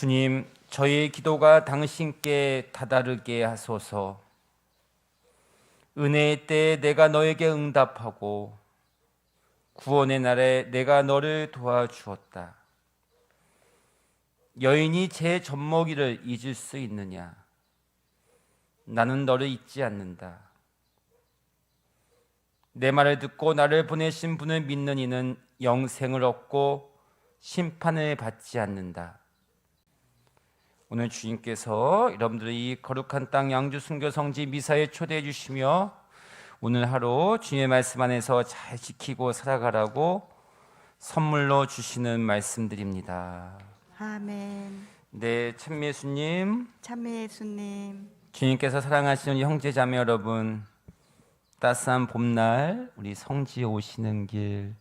주님, 저희의 기도가 당신께 다다르게 하소서. 은혜의 때에 내가 너에게 응답하고 구원의 날에 내가 너를 도와주었다. 여인이 제 젖먹이를 잊을 수 있느냐? 나는 너를 잊지 않는다. 내 말을 듣고 나를 보내신 분을 믿는 이는 영생을 얻고 심판을 받지 않는다. 오늘 주님께서 여러분들을 이 거룩한 땅 양주 순교 성지 미사에 초대해 주시며 오늘 하루 주님의 말씀 안에서 잘 지키고 살아가라고 선물로 주시는 말씀들입니다. 아멘. 네, 참미예수님, 주님께서 사랑하시는 형제 자매 여러분, 따스한 봄날 우리 성지에 오시는 길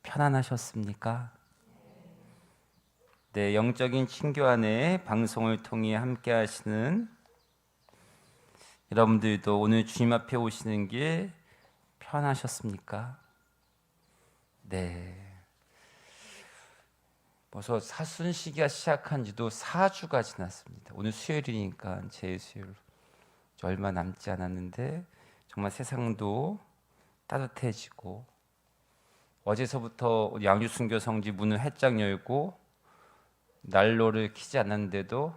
편안하셨습니까? 네, 영적인 친교 안에 방송을 통해 함께 하시는 여러분들도 오늘 주님 앞에 오시는 길 편하셨습니까? 네. 벌써 사순시기가 시작한 지도 4주가 지났습니다. 오늘 수요일이니까 제수요일 얼마 남지 않았는데 정말 세상도 따뜻해지고 어제서부터 양주순교 성지 문을 활짝 열고 난로를 켜지 않았는데도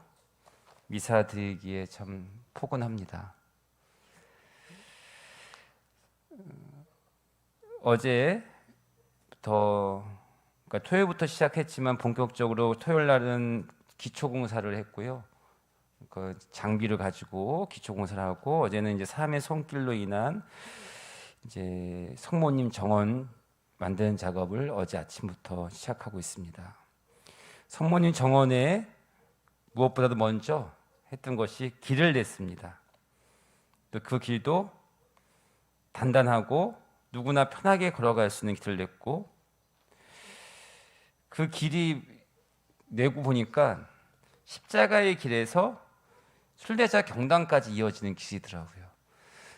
미사 드리기에 참 포근합니다. 어제부터 그러니까 토요일부터 시작했지만 본격적으로 토요일 날은 기초공사를 했고요. 그 장비를 가지고 기초공사를 하고 어제는 이제 삶의 손길로 인한 이제 성모님 정원 만드는 작업을 어제 아침부터 시작하고 있습니다. 성모님 정원에 무엇보다도 먼저 했던 것이 길을 냈습니다. 또 그 길도 단단하고 누구나 편하게 걸어갈 수 있는 길을 냈고 그 길이 내고 보니까 십자가의 길에서 순례자 경당까지 이어지는 길이더라고요.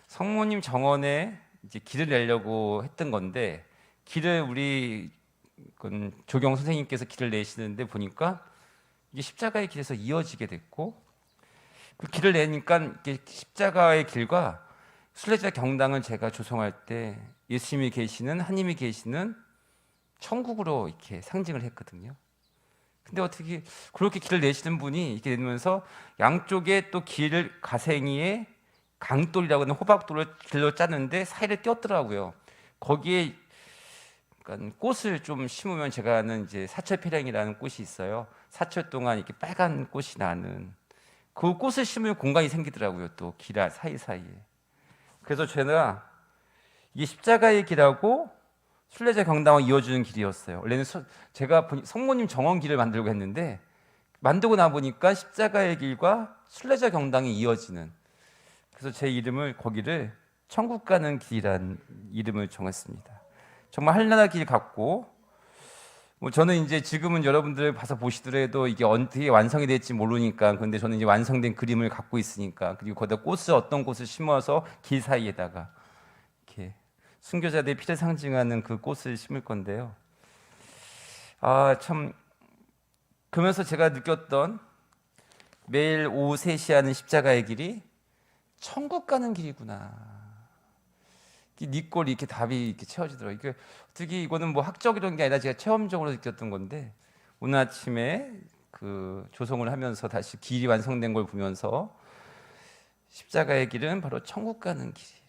성모님 정원에 이제 길을 내려고 했던 건데 길을 우리 조경 선생님께서 길을 내시는데 보니까 이게 십자가의 길에서 이어지게 됐고 그 길을 내니까 이게 십자가의 길과 순례자 경당은 제가 조성할 때 예수님이 계시는 하나님이 계시는 천국으로 이렇게 상징을 했거든요. 근데 어떻게 그렇게 길을 내시는 분이 이렇게 내면서 양쪽에 또 길을 가생이에 강돌이라고 하는 호박돌을 길로 짰는데 사이를 띄었더라고요. 거기에 그러니까 꽃을 좀 심으면 제가 아는 이제 사철폐량이라는 꽃이 있어요. 사철 동안 이렇게 빨간 꽃이 나는 그 꽃을 심으면 공간이 생기더라고요. 또 길 사이사이에. 그래서 제가 이게 십자가의 길하고 순례자 경당을 이어주는 길이었어요. 원래는 제가 성모님 정원 길을 만들고 했는데 만들고 나 보니까 십자가의 길과 순례자 경당이 이어지는 그래서 제 이름을 거기를 천국 가는 길이라는 이름을 정했습니다. 정말 한나라 길 같고 뭐 저는 이제 지금은 여러분들 봐서 보시더라도 이게 어떻게 완성이 될지 모르니까 근데 저는 이제 완성된 그림을 갖고 있으니까 그리고 거기다 꽃을 어떤 꽃을 심어서 길 사이에다가 이렇게 순교자들의 피를 상징하는 그 꽃을 심을 건데요. 참 그러면서 제가 느꼈던 매일 오후 3시에 하는 십자가의 길이 천국 가는 길이구나. 네 꼴이 이렇게 답이 이렇게 채워지더라고요. 이게 어떻게 이거는 뭐 학적 이런 게 아니라 제가 체험적으로 느꼈던 건데 오늘 아침에 그 조성을 하면서 다시 길이 완성된 걸 보면서 십자가의 길은 바로 천국 가는 길이.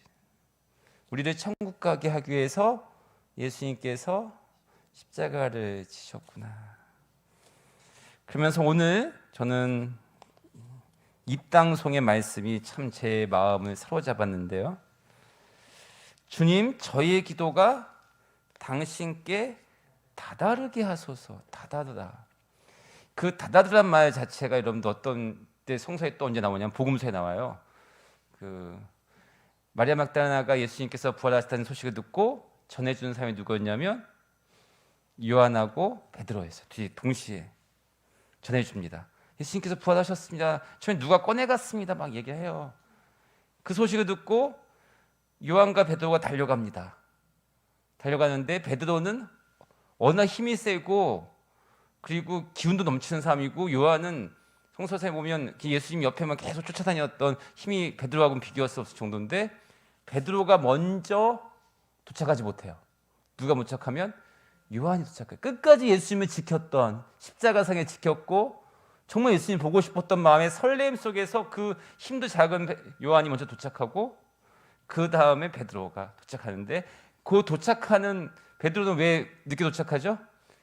우리를 천국 가게 하기 위해서 예수님께서 십자가를 지셨구나. 그러면서 오늘 저는 입당송의 말씀이 참 제 마음을 사로잡았는데요. 주님, 저희의 기도가 당신께 다다르게 하소서. 다다르다. 그 다다르란 말 자체가 여러분들 어떤 때 성서에 또 언제 나오냐면 복음서에 나와요. 그 마리아 막달라나가 예수님께서 부활하셨다는 소식을 듣고 전해주는 사람이 누구였냐면 요한하고 베드로였어요. 뒤에 동시에 전해줍니다. 예수님께서 부활하셨습니다. 처음에 누가 꺼내갔습니다. 막 얘기해요. 그 소식을 듣고 요한과 베드로가 달려갑니다. 달려가는데 베드로는 워낙 힘이 세고 그리고 기운도 넘치는 사람이고 요한은 성서서에 보면 예수님 옆에만 계속 쫓아다녔던 힘이 베드로하고는 비교할 수 없을 정도인데 베드로가 먼저 도착하지 못해요. 누가 도착하면 요한이 도착해요. 끝까지 예수님을 지켰던 십자가상에 지켰고 정말 예수님 보고 싶었던 마음의 설렘 속에서 그 힘도 작은 요한이 먼저 도착하고 그 다음에 베드로가 도착하는데 그 도착하는 베드로는 왜 늦게 도착하죠?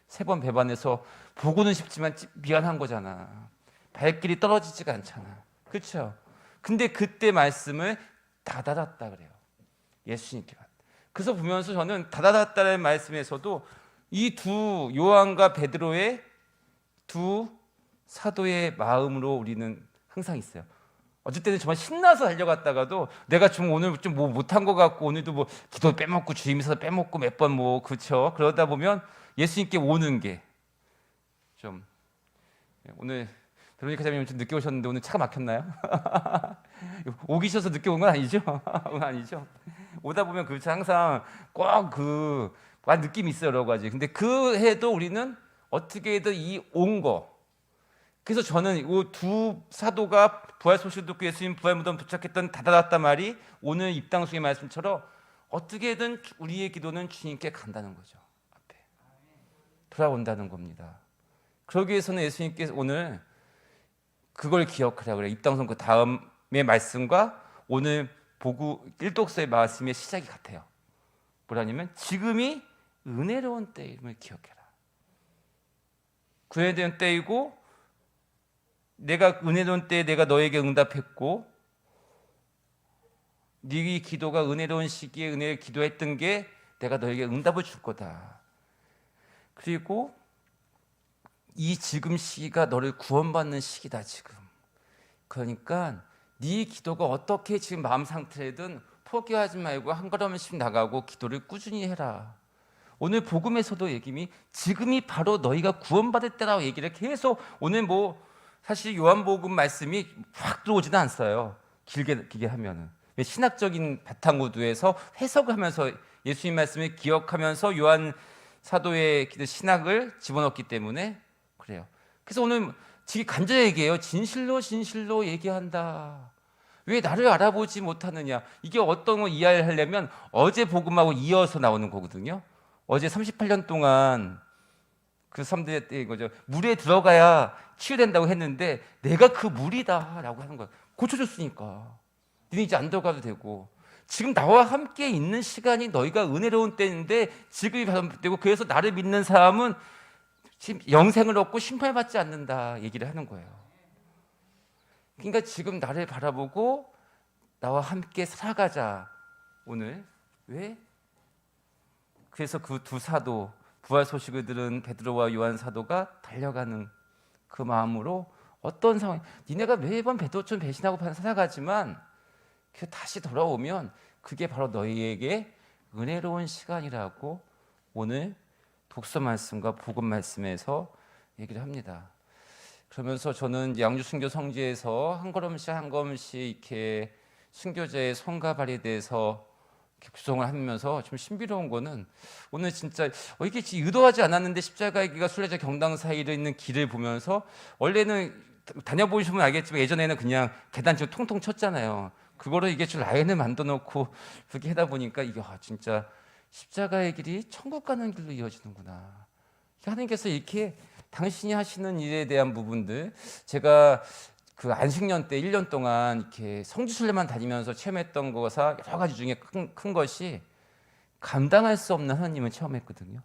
3번 배반해서 보고는 싶지만 미안한 거잖아. 발길이 떨어지지가 않잖아. 그렇죠? 근데 그때 말씀을 다다랐다 그래요. 예수님께. 그래서 보면서 저는 다다랐다는 말씀에서도 이 두 요한과 베드로의 두 사도의 마음으로 우리는 항상 있어요. 어쩔 때는 정말 신나서 달려갔다가도 내가 좀 오늘 좀 뭐 못한 것 같고 오늘도 뭐 기도 빼먹고 주임에서 빼먹고 몇 번 뭐 그렇죠. 그러다 보면 예수님께 오는 게 좀 오늘 베로니카 자매님 좀 늦게 오셨는데 오늘 차가 막혔나요? 오기 싫어서 늦게 온 건 아니죠? 그건 아니죠. 오다 보면 그렇죠. 항상 꼭 그 느낌이 있어요 여러 가지. 근데 그 해도 우리는 어떻게든 이 온 거. 그래서 저는 이 두 사도가 부활 소식을 듣고 예수님 부활 무덤 도착했던 다다랐다 말이 오늘 입당송의 말씀처럼 어떻게든 우리의 기도는 주님께 간다는 거죠. 앞에 돌아온다는 겁니다. 그러기 위해서는 예수님께서 오늘 그걸 기억하라고 그래요. 입당송 그 다음의 말씀과 오늘 보구 일독서의 말씀의 시작이 같아요. 뭐라냐면 지금이 은혜로운 때임을 기억해라. 그 은혜로운 때이고 내가 은혜로운 때에 내가 너에게 응답했고 네 기도가 은혜로운 시기에 은혜를 기도했던 게 내가 너에게 응답을 줄 거다. 그리고 이 지금 시기가 너를 구원받는 시기다 지금. 그러니까 네 기도가 어떻게 지금 마음 상태든 포기하지 말고 한 걸음씩 나가고 기도를 꾸준히 해라. 오늘 복음에서도 얘기미 지금이 바로 너희가 구원받을 때라고 얘기를 계속 오늘 사실 요한복음 말씀이 확 들어오지는 않어요. 길게 하면은 신학적인 바탕구도에서 해석을 하면서 예수님 말씀을 기억하면서 요한 사도의 신학을 집어넣기 때문에 그래요. 그래서 오늘 지금 간절히 얘기해요. 진실로 얘기한다. 왜 나를 알아보지 못하느냐? 이게 어떤 걸 이해하려면 어제 복음하고 이어서 나오는 거거든요. 어제 38년 동안 그 사람들의 이거죠. 물에 들어가야 치유된다고 했는데 내가 그 물이다라고 하는 거야. 고쳐줬으니까. 너네 이제 안 들어가도 되고. 지금 나와 함께 있는 시간이 너희가 은혜로운 때인데 지금이 되고 그래서 나를 믿는 사람은 영생을 얻고 심판받지 않는다 얘기를 하는 거예요. 그러니까 지금 나를 바라보고 나와 함께 살아가자. 오늘 왜? 그래서 그 두 사도 부활 소식을 들은 베드로와 요한 사도가 달려가는 그 마음으로 어떤 상황 니네가 매번 베드로처럼 배신하고 살아가지만 그 다시 돌아오면 그게 바로 너희에게 은혜로운 시간이라고 오늘 독서 말씀과 복음 말씀에서 얘기를 합니다. 그러면서 저는 양주 순교 성지에서 한 걸음씩 이렇게 순교자의 손과 발에 대해서 구성을 하면서 좀 신비로운 거는 오늘 진짜 이게 의도하지 않았는데 십자가의 길과 순례자 경당 사이에 있는 길을 보면서 원래는 다녀보시면 알겠지만 예전에는 그냥 계단처럼 통통 쳤잖아요. 그거를 이게 좀 라인을 만들어 놓고 그렇게 하다 보니까 이게 진짜 십자가의 길이 천국 가는 길로 이어지는구나. 하나님께서 이렇게 당신이 하시는 일에 대한 부분들 제가 그 안식년 때 1년 동안 이렇게 성지순례만 다니면서 체험했던 것사 여러 가지 중에 큰 것이 감당할 수 없는 하나님을 체험했거든요.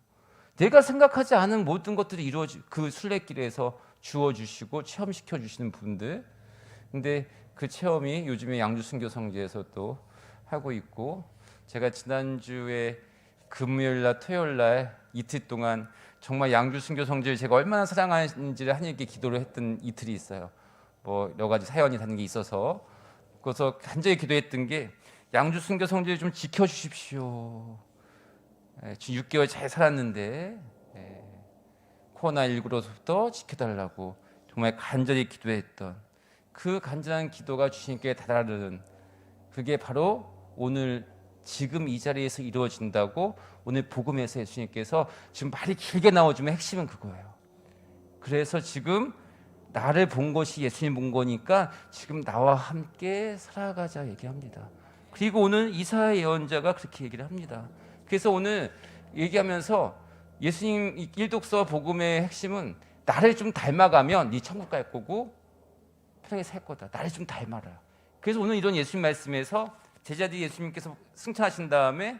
내가 생각하지 않은 모든 것들이 이루어지 그 순례길에서 주어주시고 체험시켜 주시는 분들. 근데 그 체험이 요즘에 양주 순교 성지에서 또 하고 있고 제가 지난주에 금요일 날 토요일 날 이틀 동안 정말 양주 순교 성지를 제가 얼마나 사랑하는지를 하나님께 기도를 했던 이틀이 있어요. 여러 가지 사연이 다른 게 있어서 그래서 간절히 기도했던 게 양주 순교 성지를 좀 지켜주십시오. 지금 6개월 잘 살았는데 코로나19로부터 지켜달라고 정말 간절히 기도했던 그 간절한 기도가 주님께 다다르는 그게 바로 오늘 지금 이 자리에서 이루어진다고 오늘 복음에서 예수님께서 지금 말이 길게 나오지만 핵심은 그거예요. 그래서 지금 나를 본 것이 예수님 본 거니까 지금 나와 함께 살아가자 얘기합니다. 그리고 오늘 이사야 예언자가 그렇게 얘기를 합니다. 그래서 오늘 얘기하면서 예수님 일독서 복음의 핵심은 나를 좀 닮아가면 네 천국 갈 거고 편하게 살 거다. 나를 좀 닮아라. 그래서 오늘 이런 예수님 말씀에서 제자들이 예수님께서 승천하신 다음에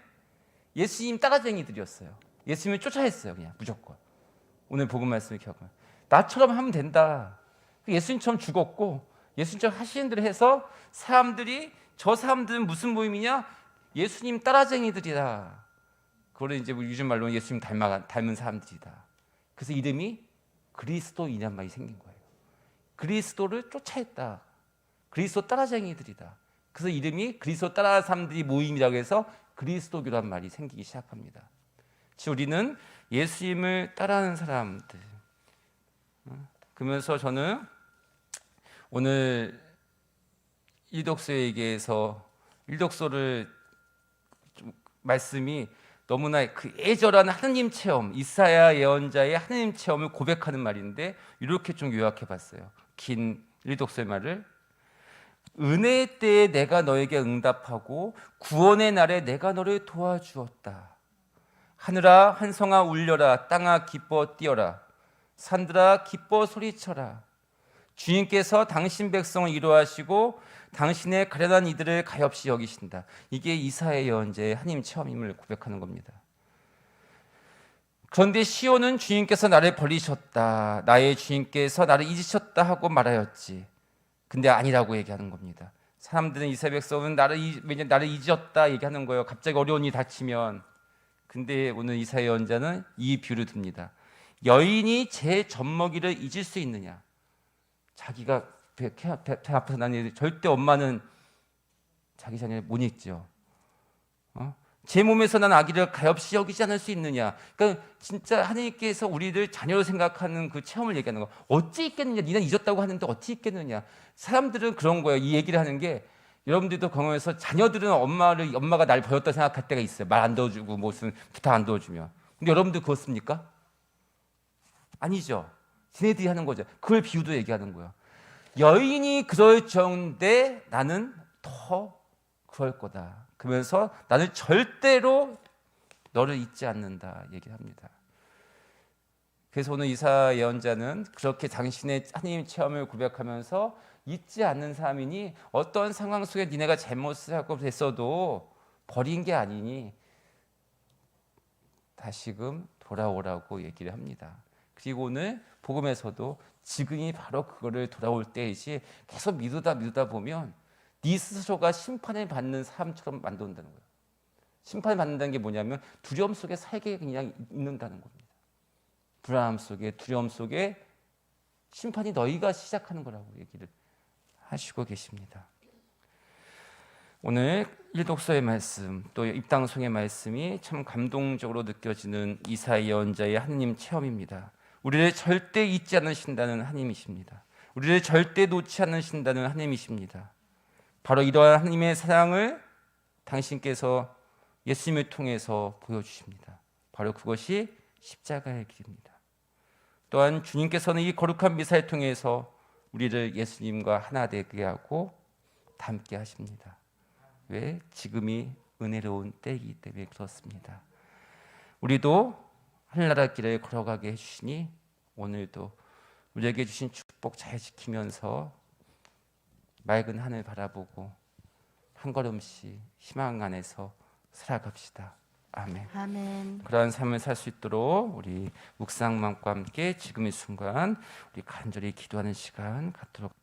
예수님 따라쟁이들이었어요. 예수님을 쫓아했어요. 그냥 무조건. 오늘 복음 말씀을 기억하면 나처럼 하면 된다. 예수님처럼 죽었고 예수님처럼 하시는 대로 해서 저 사람들은 무슨 모임이냐? 예수님 따라쟁이들이다. 그거를 이제 요즘 말로는 예수님 닮은 사람들이다. 그래서 이름이 그리스도인이란 말이 생긴 거예요. 그리스도를 쫓아했다. 그리스도 따라쟁이들이다. 그래서 이름이 그리스도 따라 사람들이 모임이라고 해서 그리스도교란 말이 생기기 시작합니다. 즉 우리는 예수님을 따라하는 사람들. 그러면서 저는 오늘 일독서에게서 일독서를 말씀이 너무나 그 애절한 하느님 체험, 이사야 예언자의 하느님 체험을 고백하는 말인데 이렇게 좀 요약해봤어요. 긴 일독서의 말을 은혜의 때에 내가 너에게 응답하고 구원의 날에 내가 너를 도와주었다. 하늘아 한성아 울려라. 땅아 기뻐 뛰어라. 산들아 기뻐 소리쳐라. 주님께서 당신 백성을 위로하시고 당신의 가련한 이들을 가엾이 여기신다. 이게 이사야 예언자의 하나님 체험임을 고백하는 겁니다. 그런데 시온은 주님께서 나를 버리셨다, 나의 주님께서 나를 잊으셨다 하고 말하였지. 근데 아니라고 얘기하는 겁니다. 사람들은 이스라엘 백성은 나를 잊었다 얘기하는 거예요. 갑자기 어려운 일이 닥치면. 근데 오늘 이사야 예언자는 이 비유를 듭니다. 여인이 제 젖먹이를 잊을 수 있느냐? 자기가 배 앞에서 나는 절대 엄마는 자기 자녀를 못 잊죠. 제 몸에서 난 아기를 가엾이 여기지 않을 수 있느냐? 그러니까 진짜 하나님께서 우리를 자녀로 생각하는 그 체험을 얘기하는 거. 어찌 있겠느냐? 니는 잊었다고 하는데 어찌 있겠느냐? 사람들은 그런 거예요. 이 얘기를 하는 게, 여러분들도 경험해서 자녀들은 엄마가 날 버렸다 생각할 때가 있어요. 말 안 들어주고 무슨 부탁 안 들어주면. 근데 여러분들 그렇습니까? 아니죠. 지네들이 하는 거죠. 그걸 비유도 얘기하는 거예요. 여인이 그럴 정도인데 나는 더 그럴 거다. 그러면서 나는 절대로 너를 잊지 않는다 얘기합니다. 그래서 오늘 이사야 예언자는 그렇게 당신의 하나님 체험을 고백하면서 잊지 않는 사람이니 어떤 상황 속에 니네가 잘못을 하고 됐어도 버린 게 아니니 다시금 돌아오라고 얘기를 합니다. 그리고 오늘 복음에서도 지금이 바로 그거를 돌아올 때이지 계속 미루다 보면 네 스스로가 심판을 받는 사람처럼 만든다는 거예요. 심판을 받는다는 게 뭐냐면 두려움 속에 살게 그냥 있는다는 겁니다. 불안함 속에, 두려움 속에 심판이 너희가 시작하는 거라고 얘기를 하시고 계십니다. 오늘 일독서의 말씀, 또 입당송의 말씀이 참 감동적으로 느껴지는 이사야 예언자의 하나님 체험입니다. 우리를 절대 잊지 않으신다는 하나님이십니다. 우리를 절대 놓지 않으신다는 하나님이십니다. 바로 이러한 하나님의 사랑을 당신께서 예수님을 통해서 보여주십니다. 바로 그것이 십자가의 길입니다. 또한 주님께서는 이 거룩한 미사를 통해서 우리를 예수님과 하나 되게 하고 닮게 하십니다. 왜? 지금이 은혜로운 때이기 때문에 그렇습니다. 우리도 하늘나라 길을 걸어가게 해주시니 오늘도 우리에게 주신 축복 잘 지키면서 맑은 하늘 바라보고 한 걸음씩 희망 안에서 살아갑시다. 아멘. 아멘. 그러한 삶을 살 수 있도록 우리 묵상만과 함께 지금 이 순간 우리 간절히 기도하는 시간 갖도록